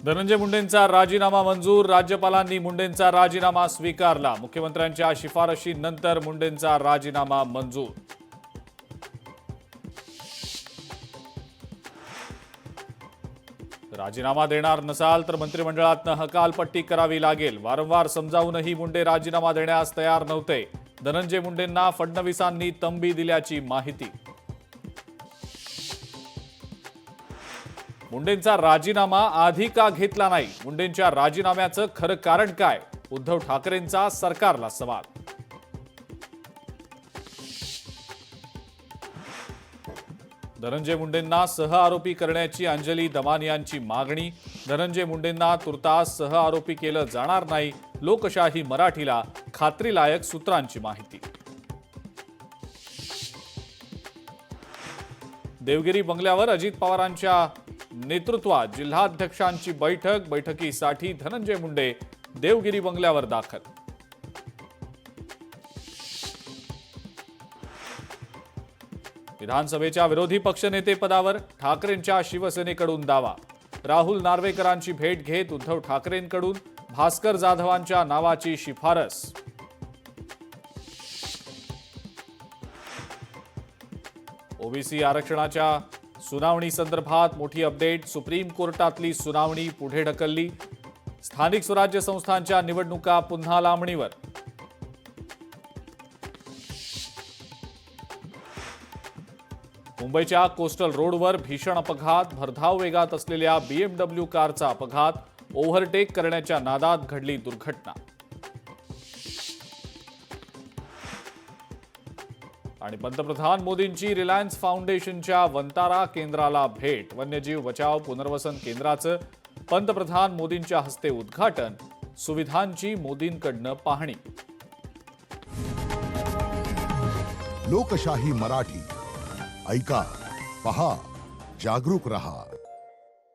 धनंजय मुंडेंचा राजीनामा मंजूर। राज्यपालांनी मुंडेंचा राजीनामा स्वीकारला। मुख्यमंत्र्यांच्या शिफारशीनंतर मुंडेंचा राजीनामा मंजूर। राजीनामा देणार नसाल तर मंत्रिमंडळातनं हकालपट्टी करावी लागेल। वारंवार समजावूनही मुंडे राजीनामा देण्यास तयार नव्हते। धनंजय मुंडेंना फडणवीसांनी तंबी दिल्याची माहिती। मुंडेंचा राजीनामा आधी का घेतला नाही? मुंडेंच्या राजीनाम्याचं खरं कारण काय? उद्धव ठाकरेंचा सरकारला सवाल। धनंजय मुंडेंना सहआरोपी करण्याची अंजली दमानियांची मागणी। धनंजय मुंडेंना तुर्तास सहआरोपी केलं जाणार नाही। लोकशाही मराठीला खात्रीलायक सूत्रांची माहिती। देवगिरी बंगल्यावर अजित पवारांच्या नेतृत्वात जिल्हाध्यक्षांची बैठक। बैठकीसाठी धनंजय मुंडे देवगिरी बंगल्यावर दाखल। विधानसभेच्या विरोधी पक्षनेते पदावर ठाकरेंच्या शिवसेनेकडून दावा। राहुल नार्वेकरांची भेट घेत उद्धव ठाकरेंकडून भास्कर जाधवांच्या नावाची शिफारस। ओबीसी आरक्षणाच्या सुनावणी संदर्भात मोठी अपडेट। सुप्रीम कोर्टातली सुनावणी पुढे ढकलली। स्थानिक स्वराज्य संस्थांच्या निवडणुका पुन्हा लांबणीवर। मुंबईच्या कोस्टल रोडवर भीषण अपघात। भरधाव वेगात असलेल्या BMW कारचा अपघात। ओव्हरटेक करण्याच्या नादात घडली दुर्घटना। आणि पंतप्रधान मोदींची रिलायन्स फाउंडेशनच्या वंतारा केंद्राला भेट। वन्यजीव बचाव पुनर्वसन केंद्राचं पंतप्रधान मोदींच्या हस्ते उद्घाटन। सुविधांची मोदींकडनं पाहणी। लोकशाही मराठी ऐका, पहा, जागरूक रहा।